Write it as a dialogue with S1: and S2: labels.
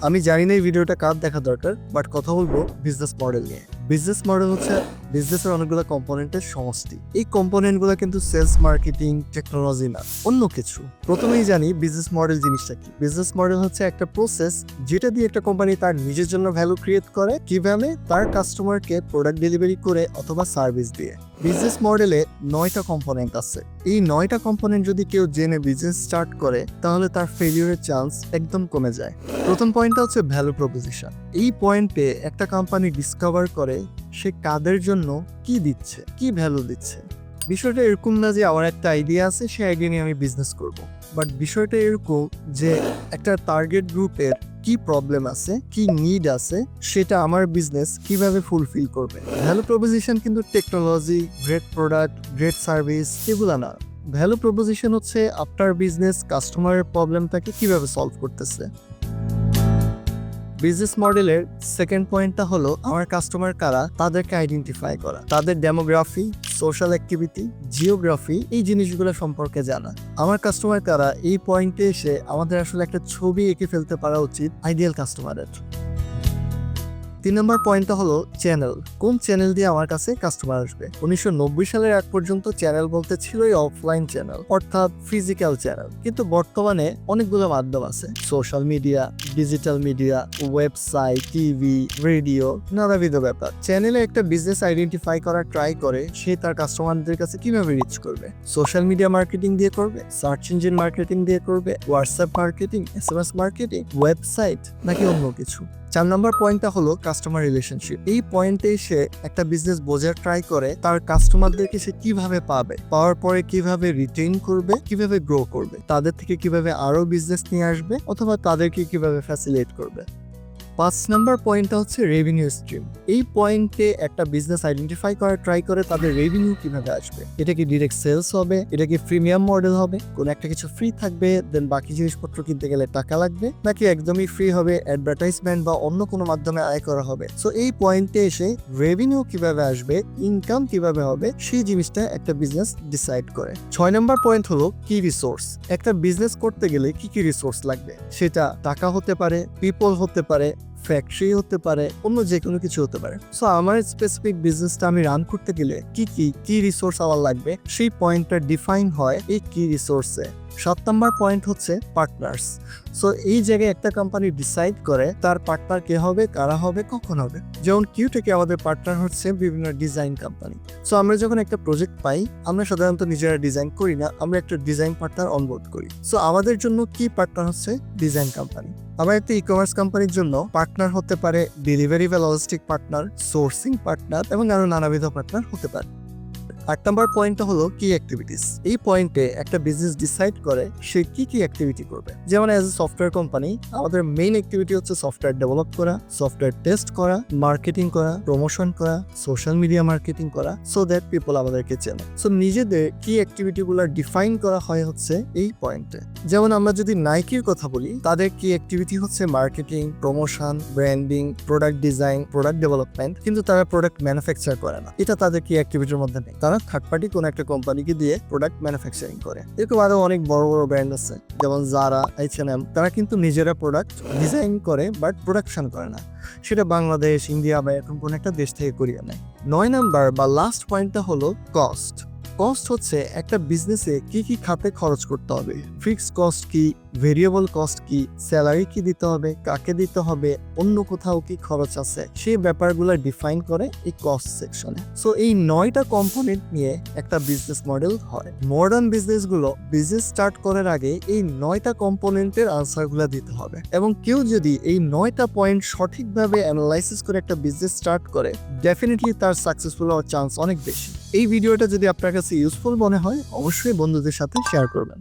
S1: আমি জানি না এই ভিডিওটা কার দেখা দরকার, বাট কথা বলবো বিজনেস মডেল নিয়ে। বিজনেস মডেল হচ্ছে বিজনেসের অনেকগুলো কম্পোনেন্টের সমষ্টি। এই কম্পোনেন্টগুলো কিন্তু সেলস, মার্কেটিং, টেকনোলজি না, অন্য কিছু। প্রথমেই জানি বিজনেস মডেল জিনিসটা কি। বিজনেস মডেল হচ্ছে একটা প্রসেস যেটা দিয়ে একটা কোম্পানি তার নিজের জন্য ভ্যালু ক্রিয়েট করে, কিভাবে তার কাস্টমারকে প্রোডাক্ট ডেলিভারি করে অথবা সার্ভিস দিয়ে। বিজনেস মডেলে 9টা কম্পোনেন্ট আছে। এই 9টা কম্পোনেন্ট যদি কেউ জেনে বিজনেস স্টার্ট করে তাহলে তার ফেলিওরের চান্স একদম কমে যায়। প্রথম পয়েন্টটা হচ্ছে ভ্যালু প্রপোজিশন। এই পয়েন্টে একটা কোম্পানি ডিসকভার করে সে কাদের জন্য কি দিচ্ছে, কি ভ্যালু দিচ্ছে। বিষয়টা এরকম না যে আমার একটা আইডিয়া আছে, সেই আইডিয়া নিয়ে আমি বিজনেস করব। বাট বিষয়টা এরকম যে একটা টার্গেট গ্রুপের কি প্রবলেম আছে, কি নিড আছে, সেটা আমার বিজনেস কিভাবে ফুলফিল করবে। ভ্যালু প্রপোজিশন কিন্তু technology, great product, great service এগুলা না। ভ্যালু প্রপোজিশন হচ্ছে আপনার বিজনেস কাস্টমারের প্রবলেমটাকে কিভাবে সলভ করতেছে। বিজনেস মডেলের সেকেন্ড পয়েন্টটা হলো আমার কাস্টমার কারা, তাদেরকে আইডেন্টিফাই করা। তাদের ডেমোগ্রাফি, সোশ্যাল অ্যাক্টিভিটি, জিওগ্রাফি, এই জিনিসগুলো সম্পর্কে জানা। আমার কাস্টমার কারা, এই পয়েন্টে এসে আমাদের আসলে একটা ছবি এঁকে ফেলতে পারা উচিত আইডিয়াল কাস্টমারের। 3 নম্বর পয়েন্টটা হলো চ্যানেল। কোন চ্যানেল দিয়ে আমার কাছে কাস্টমার আসবে। 1990 সালের আগ পর্যন্ত চ্যানেল বলতে ছিলই অফলাইন চ্যানেল, অর্থাৎ ফিজিক্যাল চ্যানেল। কিন্তু বর্তমানে অনেকগুলো মাধ্যম আছে, social media, digital media, website, TV, radio, নানাবিধ ব্যাপার। চ্যানেলে একটা বিজনেস আইডেন্টিফাই করার ট্রাই করে সে তার কাস্টমারদের কাছে কিভাবে রিচ করবে। সোশ্যাল মিডিয়া মার্কেটিং দিয়ে করবে, সার্চ ইঞ্জিন মার্কেটিং দিয়ে করবে, WhatsApp marketing, SMS marketing, website, নাকি অন্য কিছু। 4 নম্বর পয়েন্টটা হলো কাস্টমার রিলেশনশিপ। এই পয়েন্টে এসে একটা বিজনেস বোঝার ট্রাই করে তার কাস্টমারদেরকে সে কিভাবে পাবে, পাওয়ার পরে কিভাবে রিটেইন করবে, কিভাবে গ্রো করবে, তাদের থেকে কিভাবে আরো বিজনেস নিয়ে আসবে অথবা তাদেরকে কিভাবে ফ্যাসিলিটেট করবে। 5 নম্বর পয়েন্টটা হচ্ছে রেভিনিউ স্ট্রিম। এই পয়েন্টে একটা বিজনেস আইডেন্টিফাই করার ট্রাই করে তাদের রেভিনিউ কিভাবে আসবে। এটা কি ডিরেক্ট সেলস হবে, এটা কি প্রিমিয়াম মডেল হবে, কোন একটা কিছু ফ্রি থাকবে দেন বাকি জিনিসপত্র কিনতে গেলে টাকা লাগবে, নাকি একদমই ফ্রি হবে, অ্যাডভার্টাইজমেন্ট বা অন্য কোনো মাধ্যমে আয় করা হবে। সো এই পয়েন্টে এসে রেভিনিউ কিভাবে আসবে, ইনকাম কিভাবে হবে, সেই জিনিসটা একটা বিজনেস ডিসাইড করে। 6 নম্বর পয়েন্ট হলো কি রিসোর্স। একটা বিজনেস করতে গেলে কি কি রিসোর্স লাগবে। সেটা টাকা হতে পারে, পিপল হতে পারে, ফ্যাক্টরি হতে পারে, অন্য যে কোনো কিছু হতে পারে। সো আমার স্পেসিফিক বিজনেসটা আমি রান করতে গেলে কি রিসোর্স আমার লাগবে, সেই পয়েন্টটা ডিফাইন হয় এই কি রিসোর্সে। 7 নম্বর পয়েন্ট হচ্ছে পার্টনার্স। সো এই জায়গায় একটা কোম্পানি ডিসাইড করে তার পার্টনার কে হবে, কারা হবে, কখন হবে। যেমন কিউটেকে আমাদের পার্টনার হচ্ছে বিভিন্ন ডিজাইন কোম্পানি। সো আমরা যখন একটা প্রজেক্ট পাই আমরা সাধারণত নিজেরা ডিজাইন করি না, আমরা একটা ডিজাইন পার্টনার অনবোর্ড করি। সো আমাদের জন্য কি পার্টনার হচ্ছে ডিজাইন কোম্পানি। আবার একটা ই-কমার্স কোম্পানির জন্য পার্টনার হতে পারে ডেলিভারি বা লজিস্টিক পার্টনার, সোর্সিং পার্টনার এবং আরো নানাবিধ পার্টনার হতে পারে। 8 নম্বর পয়েন্টটা হলো কি অ্যাক্টিভিটিস। এই পয়েন্টে একটা বিজনেস ডিসাইড করে সে কি অ্যাক্টিভিটি করবে। যেমন অ্যাজ এ সফটওয়্যার কোম্পানি আমাদের মেইন অ্যাক্টিভিটি হচ্ছে সফটওয়্যার ডেভেলপ করা, সফটওয়্যার টেস্ট করা, মার্কেটিং করা, প্রমোশন করা, সোশ্যাল মিডিয়া মার্কেটিং করা, সো দ্যাট পিপল আমাদেরকে চেনে। সো নিজেদের কি অ্যাক্টিভিটিগুলো ডিফাইন করা হয় হচ্ছে এই পয়েন্টে। যেমন আমরা যদি নাইকির কথা বলি, তাদের কি অ্যাক্টিভিটি হচ্ছে marketing, promotion, branding, product design, product development, কিন্তু তারা প্রোডাক্ট ম্যানুফ্যাকচার করে না। এটা তাদের কি অ্যাক্টিভিটির মধ্যে নেই। তারা থার্ড পার্টি কোন একটা কোম্পানিকে দিয়ে প্রোডাক্ট ম্যানুফ্যাকচারিং করে। এরকম আরো অনেক বড় বড় ব্র্যান্ড আছে, যেমন জারা, H&M। তারা কিন্তু নিজেরা প্রোডাক্ট ডিজাইন করে বাট প্রোডাকশন করে না। সেটা বাংলাদেশ, ইন্ডিয়া বা এরকম কোন একটা দেশ থেকে করিয়ে নেয়। 9 নাম্বার বা লাস্ট পয়েন্টটা হলো কস্ট। কস্ট হচ্ছে একটা বিজনেসে কি খাতে খরচ করতে হবে, ফিক্স কস্ট কি, ভেরিয়েবল কস্ট কি, স্যালারি কি দিতে হবে, কাকে দিতে হবে, অন্য কোথাও কি খরচ আছে, সেই ব্যাপারগুলো ডিফাইন করে এই কস্ট সেকশনে। সো এই 9টা কম্পোনেন্ট নিয়ে একটা বিজনেস মডেল হয়। মডার্ন বিজনেসগুলো বিজনেস স্টার্ট করার আগে এই 9টা কম্পোনেন্টের আনসারগুলো দিতে হবে, এবং কেউ যদি এই 9টা পয়েন্ট সঠিকভাবে অ্যানালাইসিস করে একটা বিজনেস স্টার্ট করে ডেফিনেটলি তার সাকসেসফুল হওয়ার চান্স অনেক বেশি। এই ভিডিওটা যদি আপনার কাছে ইউজফুল মনে হয় অবশ্যই বন্ধুদের সাথে শেয়ার করবেন।